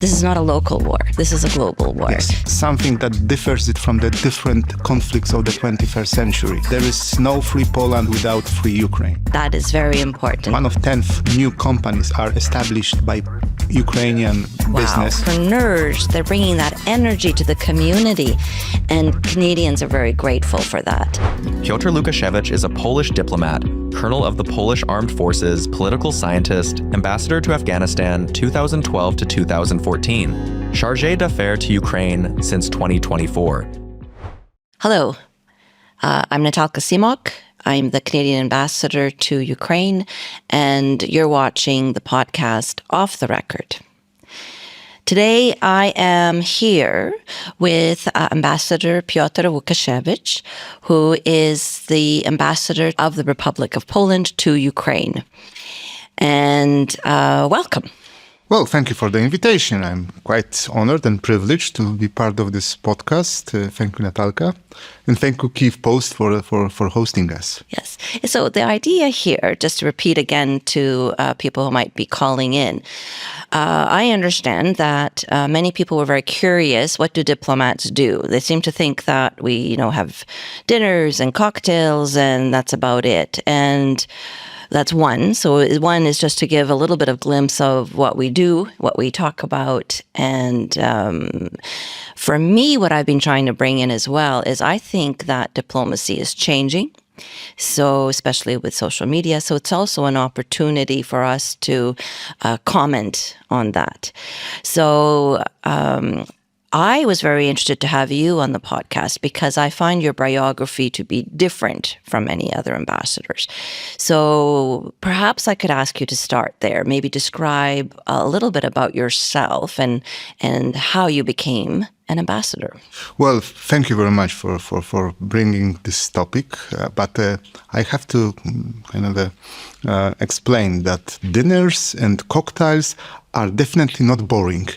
This is not a local war. This is a global war. Yes, something that differs it from the different conflicts of the 21st century. There is no free Poland without free Ukraine. That is very important. One of 10 new companies are established by Ukrainian business. Entrepreneurs, they're bringing that energy to the community, and Canadians are very grateful for that. Piotr Łukasiewicz is a Polish diplomat, colonel of the Polish Armed Forces, political scientist, ambassador to Afghanistan 2012 to 2014, chargé d'affaires to Ukraine since 2024. Hello, I'm Natalka Cmoc. I'm the Canadian ambassador to Ukraine, and you're watching the podcast Off the Record. Today, I am here with Ambassador Piotr Łukasiewicz, who is the ambassador of the Republic of Poland to Ukraine. And welcome. Well, thank you for the invitation. I'm quite honored and privileged to be part of this podcast. Thank you, Natalka. And thank you, Kyiv Post, for hosting us. Yes. So the idea here, just to repeat again to people who might be calling in, I understand that many people were very curious, what do diplomats do? They seem to think that we, have dinners and cocktails and that's about it. And that's one. So one is just to give a little bit of glimpse of what we do, what we talk about. And for me, what I've been trying to bring in as well is I think that diplomacy is changing. So especially with social media. So it's also an opportunity for us to comment on that. So I was very interested to have you on the podcast because I find your biography to be different from any other ambassadors. So perhaps I could ask you to start there, maybe describe a little bit about yourself and how you became an ambassador. Well, thank you very much for bringing this topic. But I have to explain that dinners and cocktails are definitely not boring.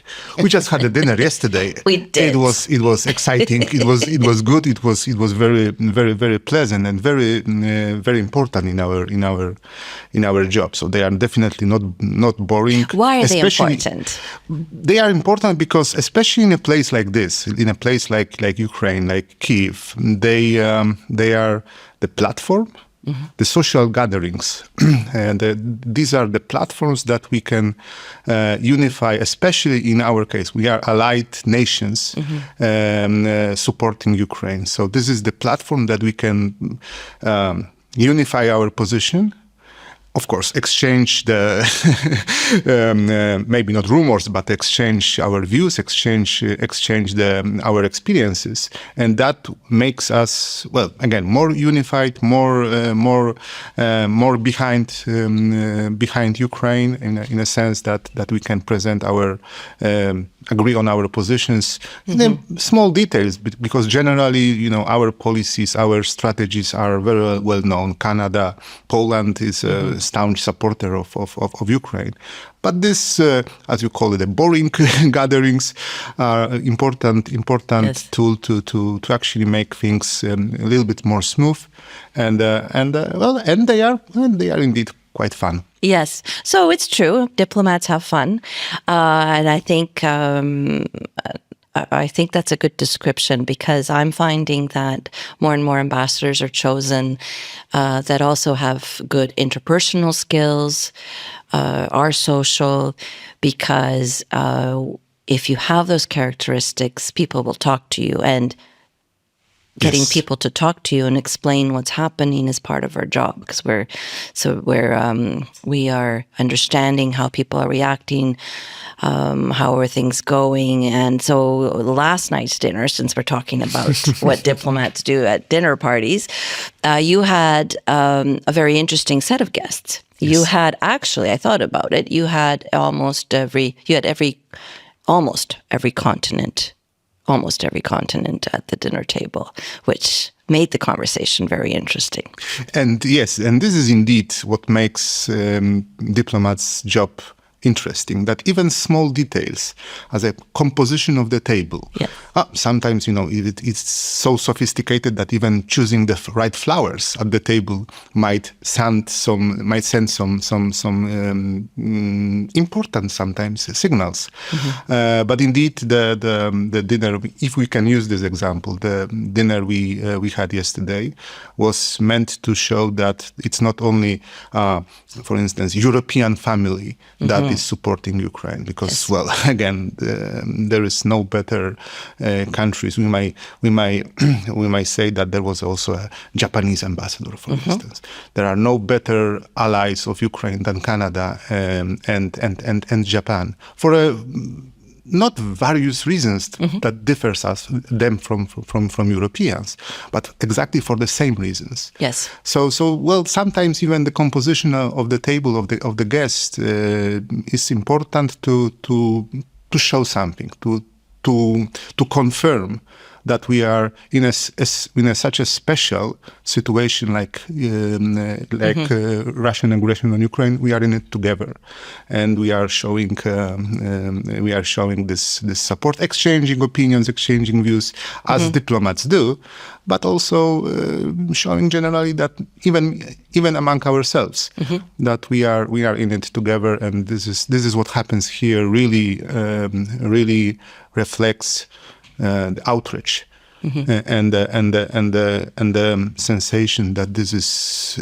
We just had a dinner yesterday. We did. It was exciting. It was good. It was very, very, very pleasant and very, very important in our job. So they are definitely not boring. Why are they important? They are important because, especially in a place like this, in a place like Ukraine, like Kyiv, they are the platform. Mm-hmm. The social gatherings, and these are the platforms that we can unify, especially in our case. We are allied nations supporting Ukraine. So this is the platform that we can unify our position. Of course, exchange the, maybe not rumors, but exchange our views, exchange our experiences. And that makes us, well, again, more unified, more behind Ukraine in a sense that we can present our, agree on our positions, the small details, because generally, our policies, our strategies are very well known. Canada, Poland is a staunch supporter of Ukraine. But this, as you call it, the boring gatherings are important yes. tool to actually make things a little bit more smooth, and they are indeed quite fun. Yes, so it's true. Diplomats have fun, and I think that's a good description because I'm finding that more and more ambassadors are chosen that also have good interpersonal skills, are social, because if you have those characteristics, people will talk to you, and getting yes. people to talk to you and explain what's happening is part of our job, because we are understanding how people are reacting, how are things going. And so last night's dinner, since we're talking about what diplomats do at dinner parties, you had a very interesting set of guests. Yes. You had actually, I thought about it, you had almost every continent at the dinner table, which made the conversation very interesting. And yes, and this is indeed what makes diplomats' job interesting that even small details, as a composition of the table, sometimes it's so sophisticated that even choosing the right flowers at the table might send some important sometimes signals. But indeed, the dinner, if we can use this example, the dinner we had yesterday was meant to show that it's not only, for instance, European family that is supporting Ukraine, because well, again, there is no better countries. We might say that there was also a Japanese ambassador, for instance. There are no better allies of Ukraine than Canada and Japan for not various reasons that differs them from Europeans, but exactly for the same reasons. Yes. So well, sometimes even the composition of the table of the guest is important to show something, to confirm that we are in such a special situation like Russian aggression on Ukraine. We are in it together, and we are showing this support, exchanging opinions, exchanging views as diplomats do, but also showing generally that even among ourselves that we are in it together, and this is what happens here. Really reflects the outrage and the sensation that this is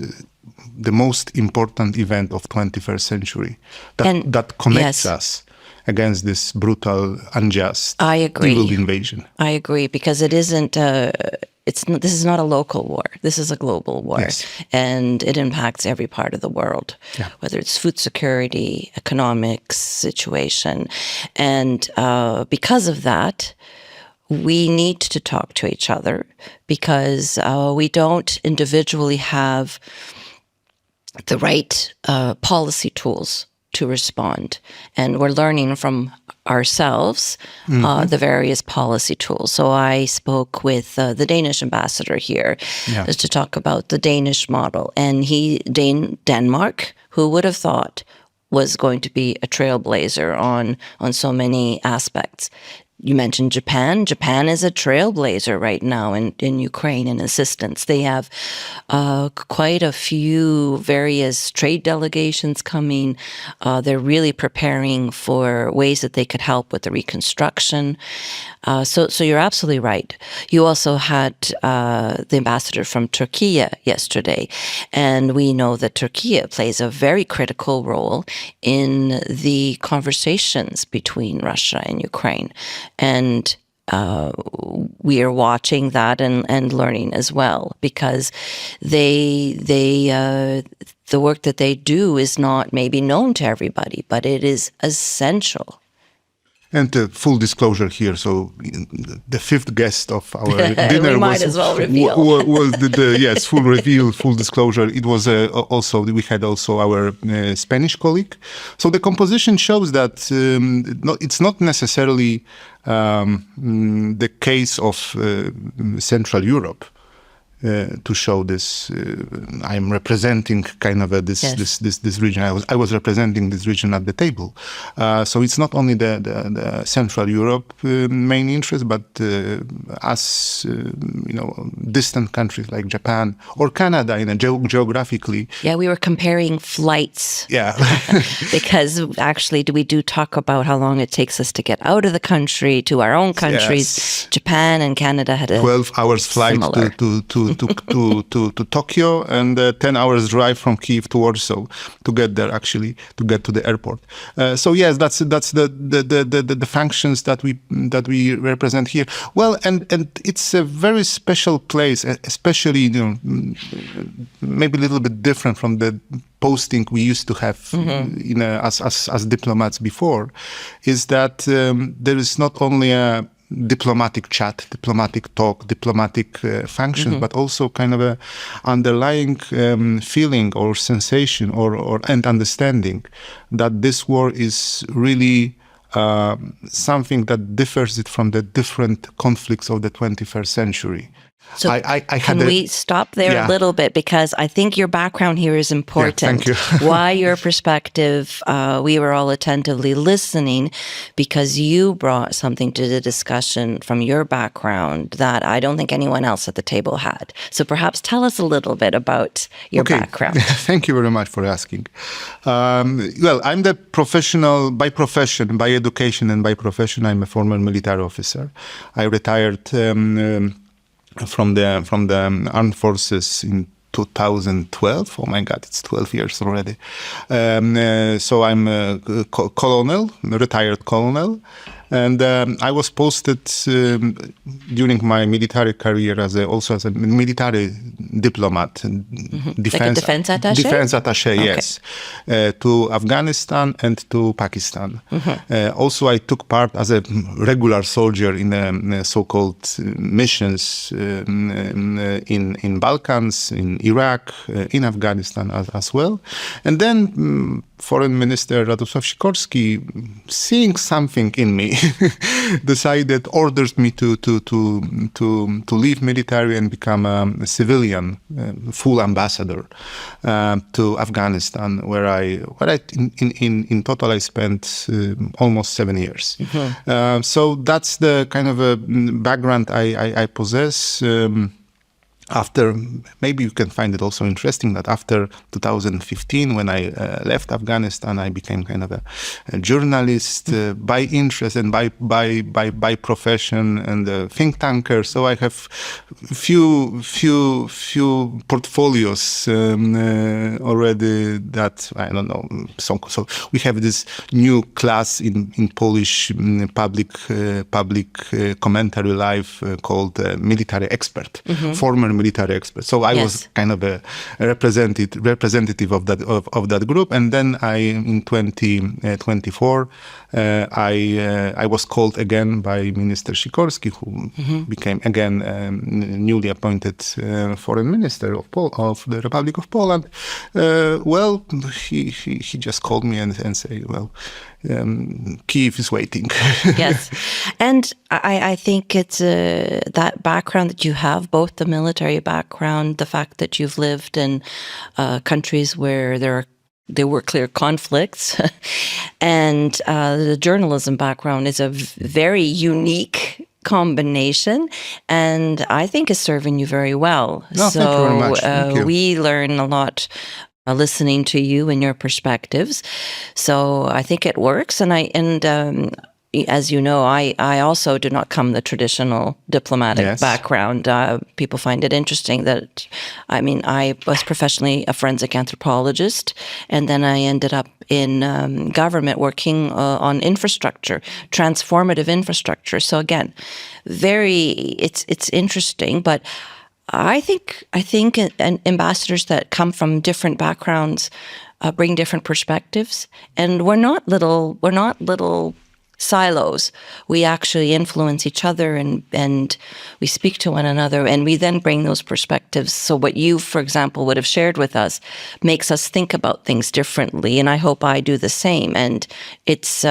the most important event of 21st century that connects us against this brutal, unjust, evil invasion. I agree, because it isn't. This is not a local war. This is a global war, and it impacts every part of the world, whether it's food security, economics situation, and because of that, we need to talk to each other, because we don't individually have the right policy tools to respond. And we're learning from ourselves the various policy tools. So I spoke with the Danish ambassador here just to talk about the Danish model. And Denmark, who would have thought, was going to be a trailblazer on so many aspects. You mentioned Japan. Japan is a trailblazer right now in Ukraine in assistance. They have quite a few various trade delegations coming. They're really preparing for ways that they could help with the reconstruction. So you're absolutely right. You also had the ambassador from Turkey yesterday, and we know that Turkey plays a very critical role in the conversations between Russia and Ukraine. And we are watching that and learning as well, because the work that they do is not maybe known to everybody, but it is essential. And full disclosure here, so the fifth guest of our dinner was full reveal, full disclosure. It was we had also our Spanish colleague. So the composition shows that it's not necessarily the case of Central Europe. To show this, I'm representing kind of this region. I was representing this region at the table. So it's not only the Central Europe main interest, but us, distant countries like Japan or Canada, geographically. Yeah, we were comparing flights. Yeah, because actually, we do talk about how long it takes us to get out of the country to our own countries. Yes. Japan and Canada had a 12 hours flight to Tokyo, and 10 hours drive from Kyiv to Warsaw to get there, actually, to get to the airport. So yes, that's the functions that we represent here. Well, and it's a very special place, especially maybe a little bit different from the posting we used to have as diplomats before, is that there is not only a diplomatic chat, diplomatic talk, diplomatic functions, but also kind of a underlying feeling or sensation and understanding that this war is really something that differs it from the different conflicts of the 21st century. So I can we stop there a little bit? Because I think your background here is important. Yeah, thank you. Why your perspective, we were all attentively listening because you brought something to the discussion from your background that I don't think anyone else at the table had. So perhaps tell us a little bit about your background. Thank you very much for asking. Well, I'm the professional, by profession, by education and by profession, I'm a former military officer. I retired from the armed forces in 2012. Oh my God, it's 12 years already. So I'm a colonel, retired colonel. And I was posted during my military career also as a military diplomat, like a defense attaché? Defense attaché, okay. Yes, to Afghanistan and to Pakistan. Also, I took part as a regular soldier in so-called missions in Balkans, in Iraq, in Afghanistan as well. And then Foreign Minister Radosław Sikorski, seeing something in me, ordered me to leave military and become a civilian, full ambassador to Afghanistan, where in total I spent almost 7 years. So that's the kind of a background I possess. After, maybe you can find it also interesting that after 2015, when I left Afghanistan, I became kind of a journalist by interest and by profession, and a think tanker. So I have few portfolios already that I don't know. So we have this new class in Polish public commentary live called military expert, former military expert. So I was kind of a representative of that group. And then in 2024, I was called again by Minister Sikorski, who became again newly appointed foreign minister of the Republic of Poland. Well, he just called me and said, well, Kyiv is waiting. Yes. And I think it's that background that you have, both the military background, the fact that you've lived in countries where there were clear conflicts, and the journalism background is a very unique combination, and I think is serving you very well. No, thank you very much. Thank you. We learn a lot listening to you and your perspectives. So I think it works. And as you know, I also do not come the traditional diplomatic background. People find it interesting that, I was professionally a forensic anthropologist, and then I ended up in government working on infrastructure, transformative infrastructure. So again, it's interesting, but I think ambassadors that come from different backgrounds bring different perspectives, and we're not little silos. We actually influence each other, and we speak to one another, and we then bring those perspectives. So what you, for example, would have shared with us makes us think about things differently, and I hope I do the same. And it's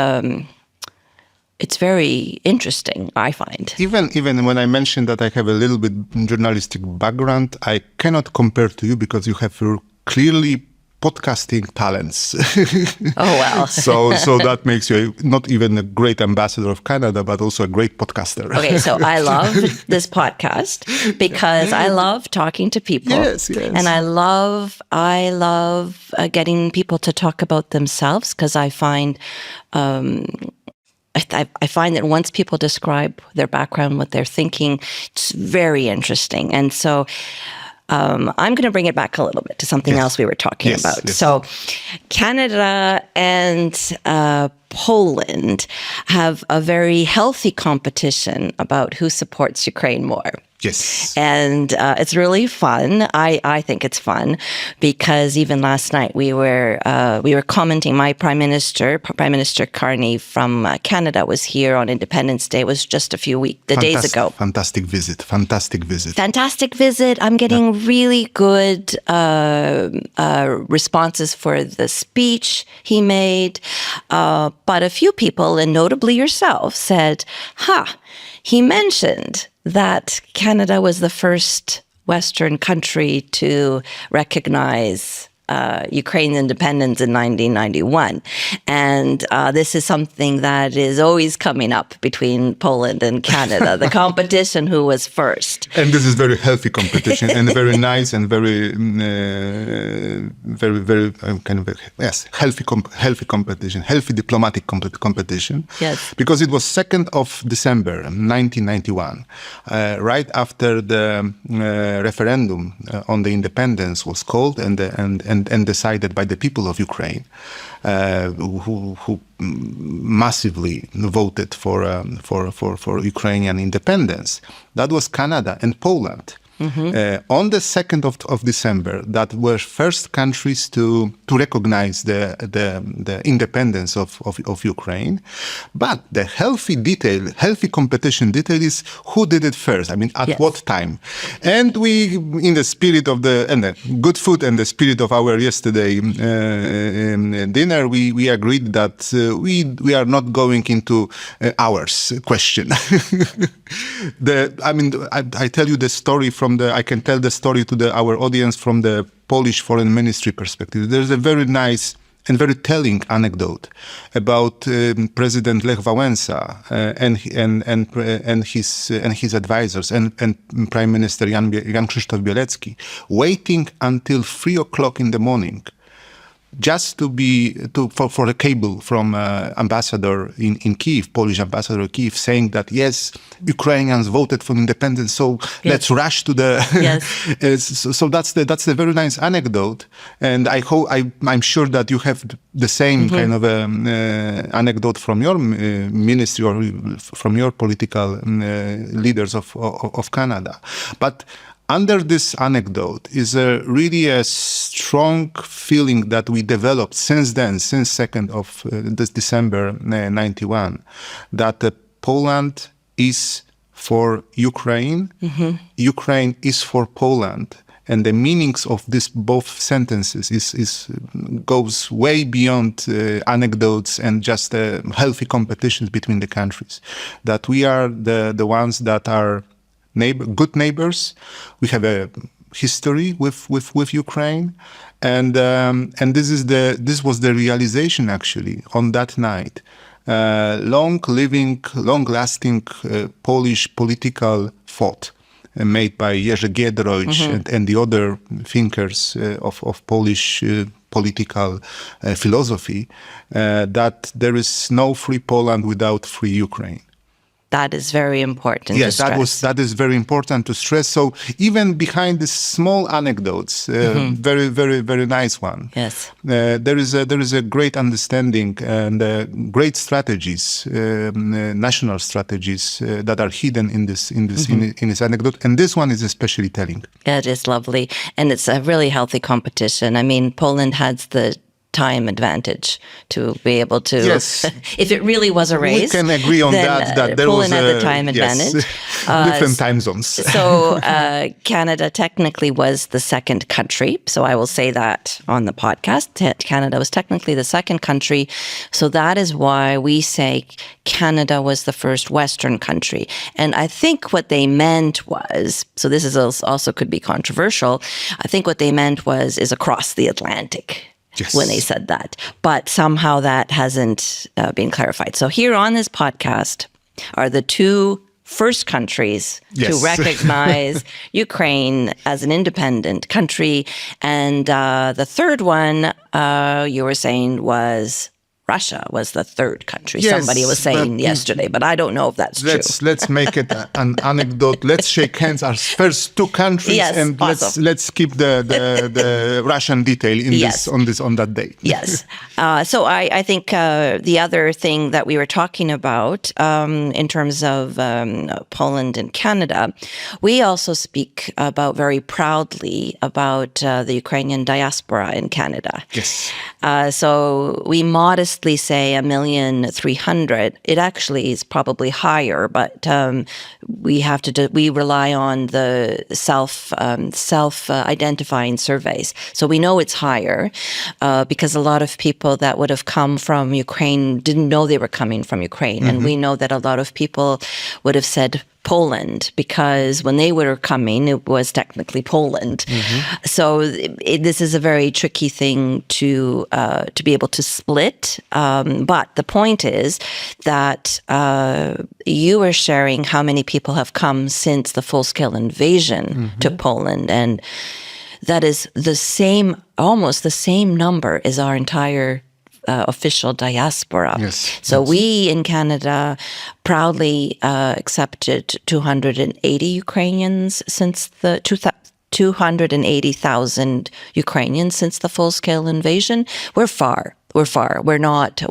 very interesting, I find. Even when I mentioned that I have a little bit journalistic background, I cannot compare to you because you have clearly podcasting talents. Oh, well. So that makes you not even a great ambassador of Canada, but also a great podcaster. Okay, so I love this podcast because I love talking to people. Yes. And I love getting people to talk about themselves, because I find that once people describe their background, what they're thinking, it's very interesting. And so I'm going to bring it back a little bit to something else we were talking about. Yes. So Canada and Poland have a very healthy competition about who supports Ukraine more. Yes. And it's really fun. I think it's fun because even last night we were commenting. My Prime Minister Carney from Canada was here on Independence Day. It was just a few days ago. Fantastic visit. I'm getting really good But a few people, and notably yourself, said, he mentioned that Canada was the first Western country to recognize Ukraine's independence in 1991. And this is something that is always coming up between Poland and Canada, the competition who was first. And this is very healthy competition and very nice and very, very healthy competition, healthy diplomatic competition. Yes. Because it was 2nd of December, 1991, right after the referendum on the independence was called and decided by the people of Ukraine, who massively voted for Ukrainian independence. That was Canada and Poland. On the 2nd of December, that were first countries to recognize the independence of Ukraine. But the healthy competition detail is who did it first. I mean, at what time? And we, in the spirit of the good food and the spirit of our yesterday dinner, we agreed that we are not going into hours question. I tell you the story I can tell the story to our audience from the Polish Foreign Ministry perspective. There's a very nice and very telling anecdote about President Lech Wałęsa and his advisors and Prime Minister Jan Krzysztof Bielecki waiting until 3 o'clock in the morning just for a cable from ambassador in Kyiv, Polish ambassador Kyiv, saying that yes, Ukrainians voted for independence, so let's rush to the. So that's the very nice anecdote, and I'm sure that you have the same kind of anecdote from your ministry or from your political leaders of Canada, but. Under this anecdote is really a strong feeling that we developed since then, since 2nd of this December 91, that Poland is for Ukraine, Ukraine is for Poland. And the meanings of this both sentences goes way beyond anecdotes and just healthy competitions between the countries. That we are the ones that are good neighbors. We have a history with Ukraine, and this was the realization actually on that night. Long-lasting Polish political thought made by Jerzy Giedroyć and the other thinkers of Polish political philosophy, that there is no free Poland without free Ukraine. That is very important to stress. That is very important to stress. So even behind these small anecdotes, very, very, very nice one. Yes. There is a great understanding and great strategies, national strategies that are hidden in this anecdote. And this one is especially telling. It is lovely, and it's a really healthy competition. I mean, Poland has the time advantage to be able to, if it really was a race. We can agree on that there Poland was had the time advantage. Different time zones. So Canada technically was the second country. So I will say that on the podcast. Canada was technically the second country. So that is why we say Canada was the first Western country. And I think what they meant was, so this is also could be controversial, I think what they meant is across the Atlantic. Yes. When they said that. But somehow that hasn't been clarified. So here on this podcast are the two first countries to recognize Ukraine as an independent country. And the third one, you were saying, was Russia was the third country. Yes, somebody was saying yesterday, but I don't know if that's true. Let's make it an anecdote. Let's shake hands our first two countries, and awesome. let's keep the Russian detail in on that day. Yes. So I think the other thing that we were talking about in terms of Poland and Canada, we also speak about very proudly about the Ukrainian diaspora in Canada. Yes. So we modestly modestly say 1,300,000. It actually is probably higher, but we rely on the self-identifying surveys. So we know it's higher because a lot of people that would have come from Ukraine didn't know they were coming from Ukraine. And we know that a lot of people would have said Poland, because when they were coming, it was technically Poland. So this is a very tricky thing to be able to split. But the point is that you were sharing how many people have come since the full-scale invasion to Poland, and that is almost the same number as our entire official diaspora. Yes. So we in Canada proudly accepted 280 Ukrainians since the 280,000 Ukrainians since the full-scale invasion. We're far. We're not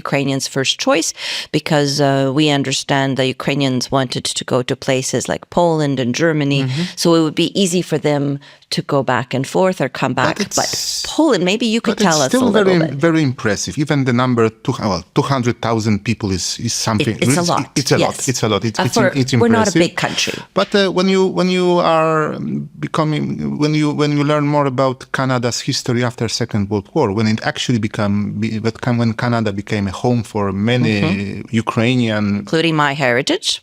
Ukrainians' first choice, because we understand the Ukrainians wanted to go to places like Poland and Germany, so it would be easy for them to go back and forth or come back. But Poland, maybe you could tell us a little bit. It's still very impressive. Even the number 200,000 people is something. It's a lot. It's a lot. It's a lot. It's impressive. We're not a big country. But when you learn more about Canada's history after Second World War, when it actually when Canada became a home for many Ukrainian, including my heritage,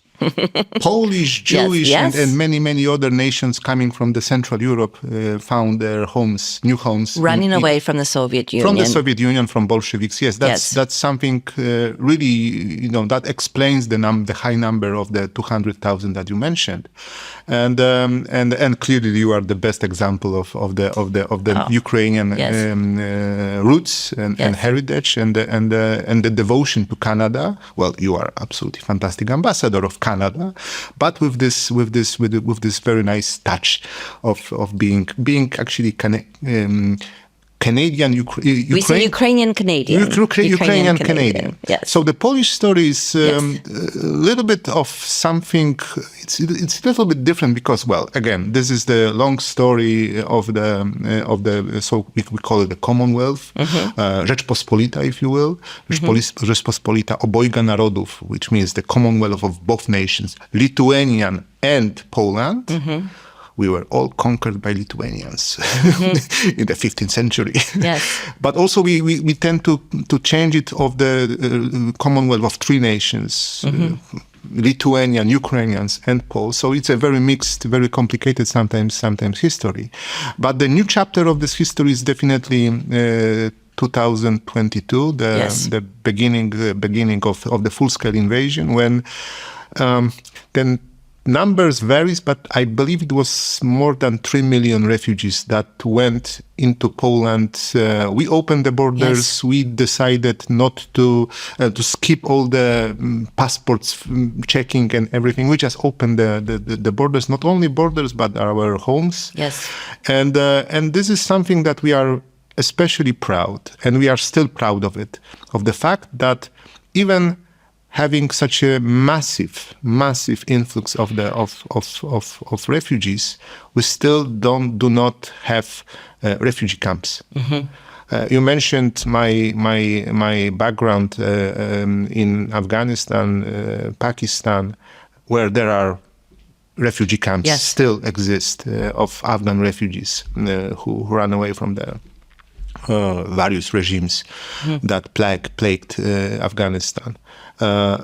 Polish, Jewish, yes. And many other nations coming from the Central Europe found their homes, new homes. Running away from the Soviet Union. From the Soviet Union, from Bolsheviks. Yes, that's something really, that explains the high number of the 200,000 that you mentioned. And clearly you are the best example of the Ukrainian roots and heritage and the devotion to Canada. Well, you are absolutely fantastic ambassador of Canada, but with this very nice touch of being actually Canadian, we say Ukrainian Canadian. Ukrainian Canadian. Yes. So the Polish story is a little bit of something. It's a little bit different because, well, again, this is the long story of the so we call it the Commonwealth, Rzeczpospolita, if you will, Rzeczpospolita obojga narodów, which means the Commonwealth of both nations, Lithuanian and Poland. We were all conquered by Lithuanians in the 15th century. Yes. But also we tend to change it of the Commonwealth of three nations, Lithuanian, Ukrainians, and Poles. So it's a very mixed, very complicated sometimes history. But the new chapter of this history is definitely 2022, the beginning of the full-scale invasion, when then numbers varies, but I believe it was more than 3 million refugees that went into Poland. We opened the borders. Yes. We decided not to skip all the passports checking and everything. We just opened the borders, not only borders, but our homes. Yes. And this is something that we are especially proud, and we are still proud of it, of the fact that even having such a massive influx of refugees, we still do not have refugee camps. You mentioned my background in Afghanistan, Pakistan, where there are refugee camps still exist of Afghan refugees who ran away from the various regimes that plagued Afghanistan.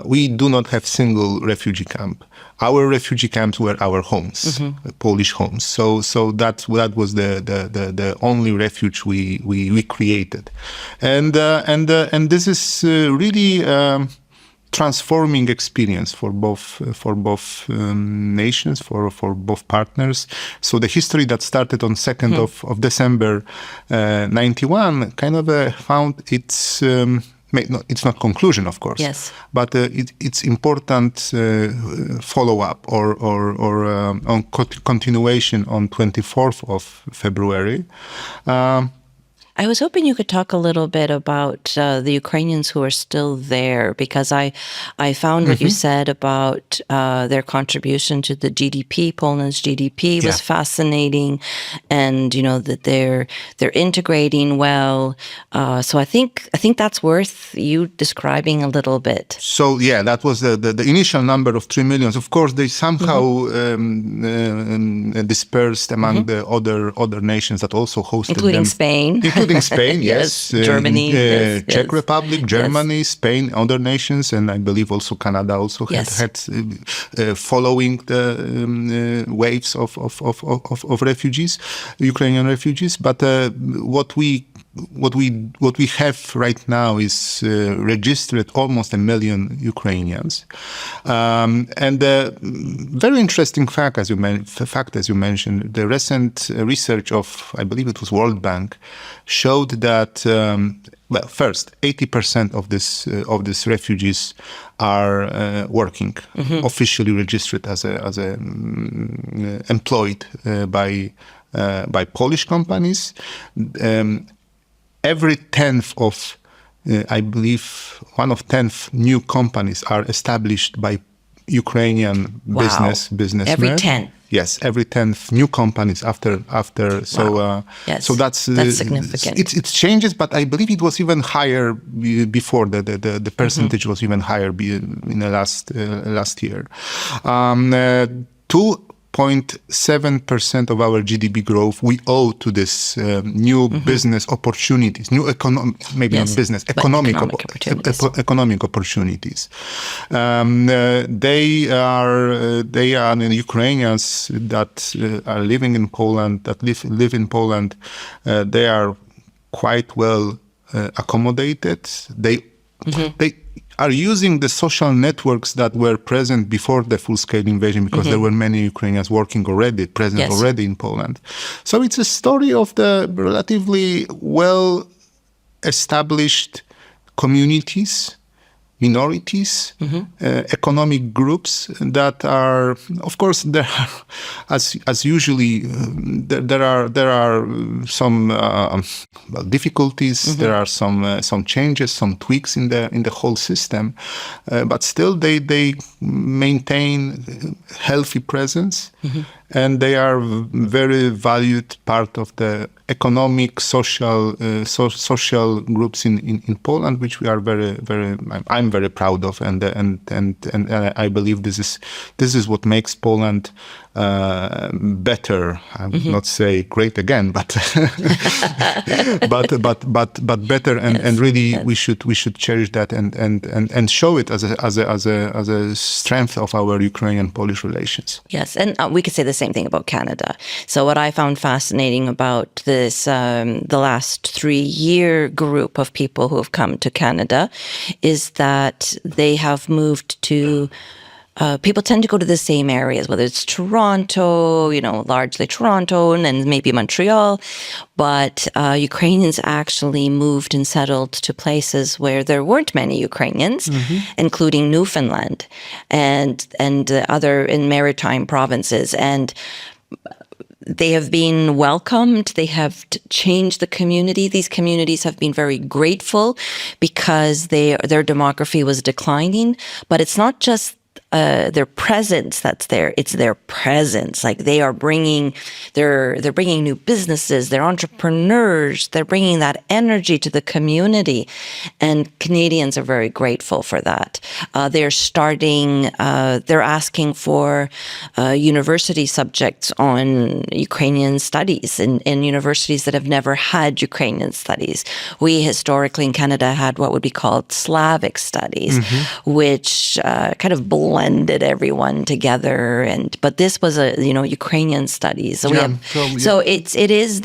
We do not have single refugee camp. Our refugee camps were our homes, Polish homes. So that was the only refuge we created, and this is really transforming experience for both nations, for both partners. So the history that started on 2nd of December 91 kind of found its it's not conclusion, of course. Yes. But it's important follow-up or on continuation on 24th of February. I was hoping you could talk a little bit about the Ukrainians who are still there, because I found what you said about their contribution to the GDP. Poland's GDP was fascinating, and that they're integrating well. So I think that's worth you describing a little bit. So that was the initial number of 3 million. Of course, they somehow dispersed among the other nations that also hosted Including them. Spain. Including Spain, yes. Germany. Czech Republic, Germany, Spain, other nations, and I believe also Canada also had following the waves of refugees, Ukrainian refugees. But what we have right now is registered almost 1 million Ukrainians, and very interesting fact, as you mentioned, the recent research of, I believe it was World Bank, showed that first 80% of these refugees are working, officially registered as employed by Polish companies. Every 10th of, I believe, 1/10 new companies are established by Ukrainian businessmen. Every 10. Yes, every 10th new companies after. So so that's significant. It changes, but I believe it was even higher before. The percentage was even higher in the last year. 2.7% of our GDP growth we owe to this new business opportunities, new economic opportunities. They are the Ukrainians that are living in Poland, that live in Poland. They are quite well accommodated. They are using the social networks that were present before the full-scale invasion, because there were many Ukrainians present already in Poland. So it's a story of the relatively well-established communities, minorities, economic groups that are, of course, there are, as usually, there are some difficulties. There are some changes, some tweaks in the whole system, but still they maintain healthy presence, and they are very valued part of the economic, social groups in Poland, which we are I'm very proud of, and I believe this is what makes Poland better. I would not say great again, but but better, and really we should cherish that and show it as a strength of our Ukrainian-Polish relations. Yes, and we could say the same thing about Canada. So what I found fascinating about this, the last 3-year group of people who have come to Canada, is that they have moved to. People tend to go to the same areas, whether it's Toronto, largely Toronto, and maybe Montreal. But Ukrainians actually moved and settled to places where there weren't many Ukrainians, including Newfoundland and other in maritime provinces. And they have been welcomed. They have changed the community. These communities have been very grateful because their demography was declining. But it's not just their presence that's there. It's their presence. Like they are they're bringing new businesses. They're entrepreneurs. They're bringing that energy to the community, and Canadians are very grateful for that. They're asking for university subjects on Ukrainian studies in universities that have never had Ukrainian studies. We historically in Canada had what would be called Slavic studies, which kind of blended everyone together, but this was Ukrainian studies. So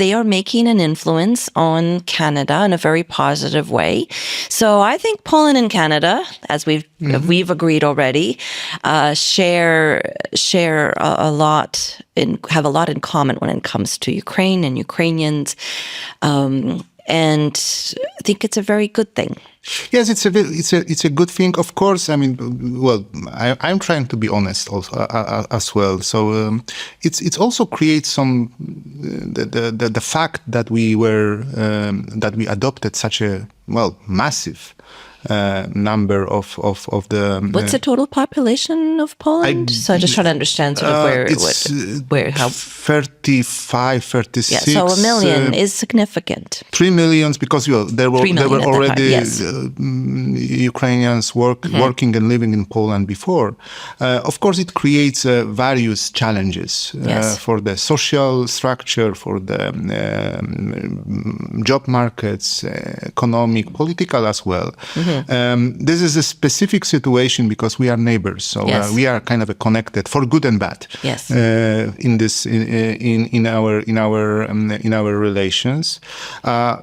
they are making an influence on Canada in a very positive way. So I think Poland and Canada, as we've agreed already, share a lot have a lot in common when it comes to Ukraine and Ukrainians. And I think it's a very good thing. Yes, it's a good thing. Of course, I mean, well, I'm trying to be honest also as well. So it's also creates some the fact that we adopted such a massive number of the. What's the total population of Poland? So I'm just trying to understand sort of how 35, 36. Yeah, so 1 million is significant. 3 million because there were already Ukrainians working and living in Poland before. Of course, it creates various challenges for the social structure, for the job markets, economic, political as well. This is a specific situation because we are neighbors, so we are kind of connected for good and bad. Yes. In our relations.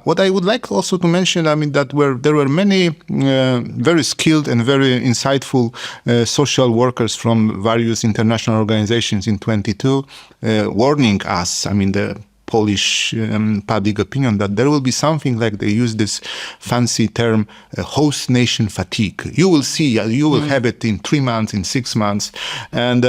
What I would like also to mention, I mean, that there were many very skilled and very insightful social workers from various international organizations in 22 warning us. I mean, the Polish public opinion that there will be something like they use this fancy term host nation fatigue. You will see, you will have it in 3 months, in 6 months. And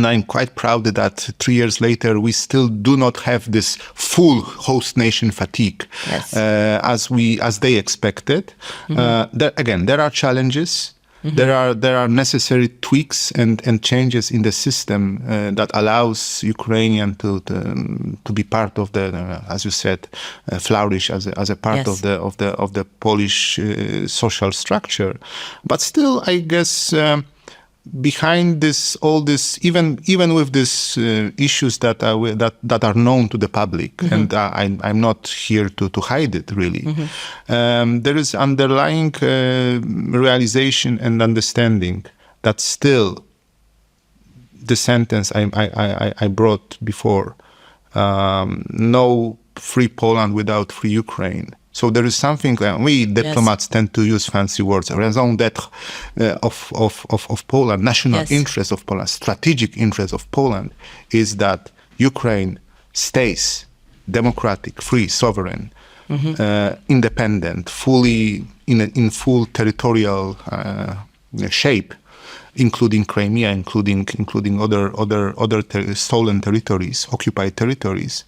I'm quite proud that 3 years later, we still do not have this full host nation fatigue as they expected. There are challenges. There are necessary tweaks and changes in the system that allows Ukrainian to be part of the, as you said, flourish as a part of the Polish social structure. But still, I guess. Behind all this, even with these issues that are known to the public, and I'm not here to hide it really. There is underlying realization and understanding that still the sentence I brought before, no free Poland without free Ukraine. So there is something we diplomats tend to use fancy words. Raison d'être of Poland, national interest of Poland, strategic interest of Poland, is that Ukraine stays democratic, free, sovereign, independent, fully in full territorial shape, including Crimea, including other stolen territories, occupied territories.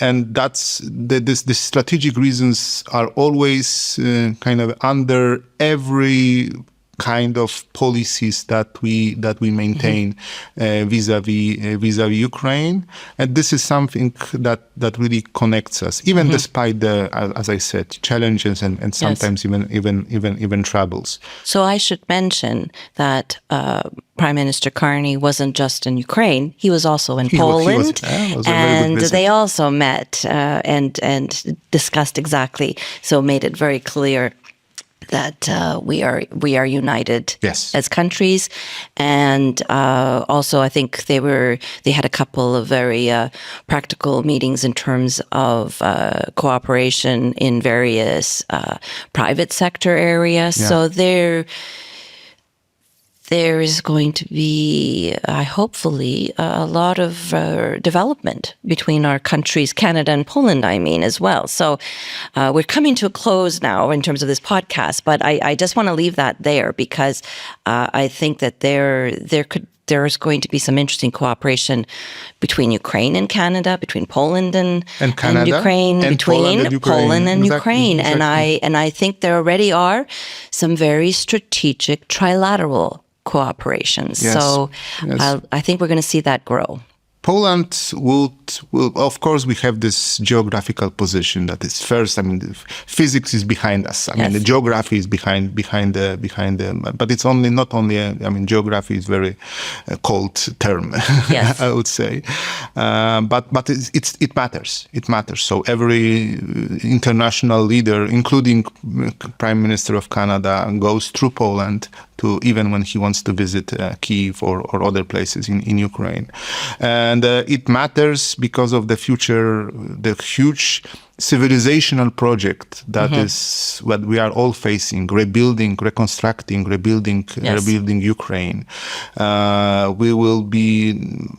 And that's the strategic reasons are always kind of under every kind of policies that we maintain vis-a-vis Ukraine, and this is something that really connects us, even despite the, as I said, challenges and sometimes even troubles. So I should mention that Prime Minister Carney wasn't just in Ukraine; he was also in Poland, and they also met and discussed exactly. So made it very clear that we are united as countries, and also I think they had a couple of very practical meetings in terms of cooperation in various private sector areas. So there is going to be, hopefully, a lot of development between our countries, Canada and Poland, I mean, as well. So we're coming to a close now in terms of this podcast, but I just want to leave that there because I think that there's going to be some interesting cooperation between Ukraine and Canada, between Poland and Ukraine, and between Poland and Ukraine. Exactly. And I think there already are some very strategic trilateral cooperations. So I think we're going to see that grow. Poland will, of course, we have this geographical position that is first. I mean, physics is behind us. I mean, the geography is behind the. But it's not only. I mean, geography is very cold term. I would say, but it matters. It matters. So every international leader, including Prime Minister of Canada, goes through Poland. Even when he wants to visit Kyiv or other places in Ukraine. And it matters because of the future, the huge civilizational project that is what we are all facing, rebuilding, reconstructing, rebuilding Ukraine. We will be,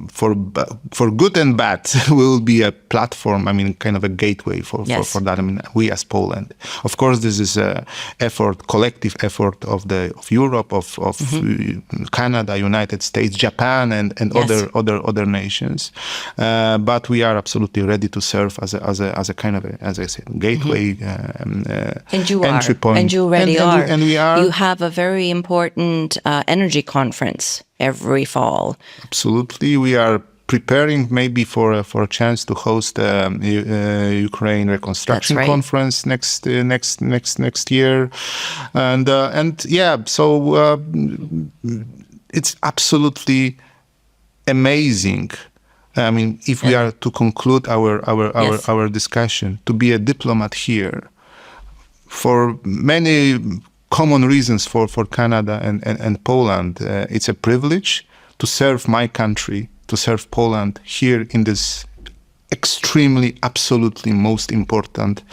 for good and bad, we will be a platform, kind of a gateway for that. We as Poland. Of course, this is a collective effort of Europe, of Canada, United States, Japan, and other nations. But we are absolutely ready to serve as a kind of, as I said, gateway, entry point. And you already are. And we are. You have a very important energy conference every fall. Absolutely. We are preparing maybe for a chance to host Ukraine Reconstruction Conference next year, so it's absolutely amazing. If we are to conclude our discussion, to be a diplomat here, for many common reasons for Canada and Poland, it's a privilege to serve my country, to serve Poland here in this extremely, absolutely most important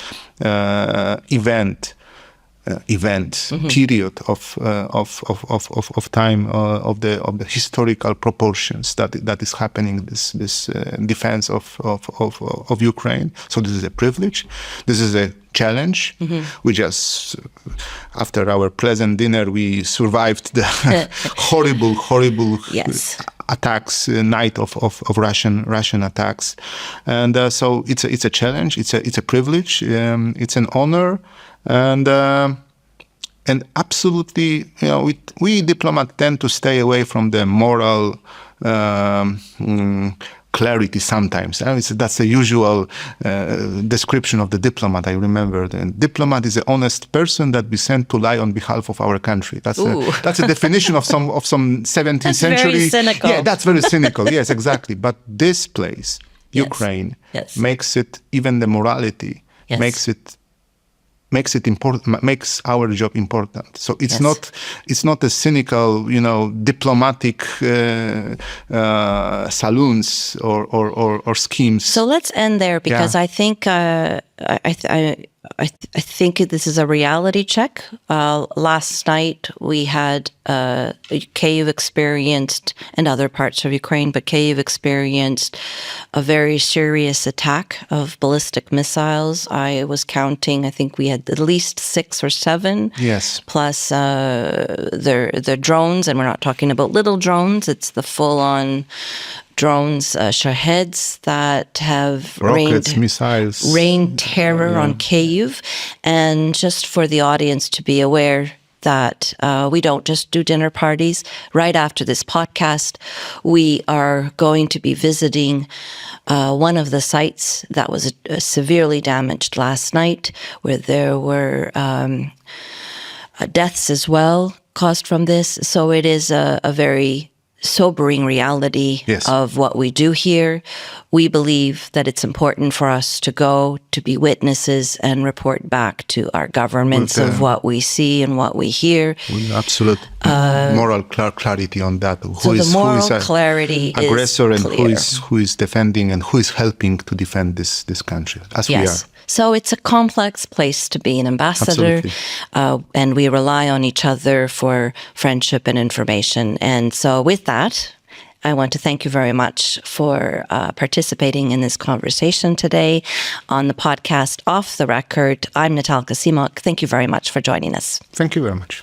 period of time of the historical proportions that is happening, this defense of Ukraine. So this is a privilege. This is a challenge. We just, after our pleasant dinner, we survived the horrible attacks, night of Russian attacks, and so it's a challenge. It's a privilege. It's an honor. And absolutely, we diplomats tend to stay away from the moral clarity sometimes. That's the usual description of the diplomat. I remember the diplomat is an honest person that we send to lie on behalf of our country. That's a definition of some 17th century. Very cynical. Yeah, that's very cynical. Yes, exactly. But this place, Ukraine, makes it, even the morality makes it important, makes our job important. So it's not a cynical, diplomatic saloons or schemes. So let's end there, because I think I think this is a reality check. Last night we had Kyiv experienced, and other parts of Ukraine, but Kyiv experienced a very serious attack of ballistic missiles. I was counting, I think we had at least 6 or 7. Yes. Plus the drones, and we're not talking about little drones, it's the full-on drones, Shaheds, that have rained terror on Kyiv. And just for the audience to be aware that we don't just do dinner parties. Right after this podcast, we are going to be visiting one of the sites that was severely damaged last night, where there were deaths as well caused from this. So it is a very sobering reality of what we do here. We believe that it's important for us to go, to be witnesses and report back to our governments of what we see and what we hear. Absolute moral clarity on that. Who is clarity aggressor is and clear. who is defending and who is helping to defend this country, as we are. So it's a complex place to be an ambassador, and we rely on each other for friendship and information. And so with that, I want to thank you very much for participating in this conversation today on the podcast Off the Record. I'm Natalka Cmoc. Thank you very much for joining us. Thank you very much.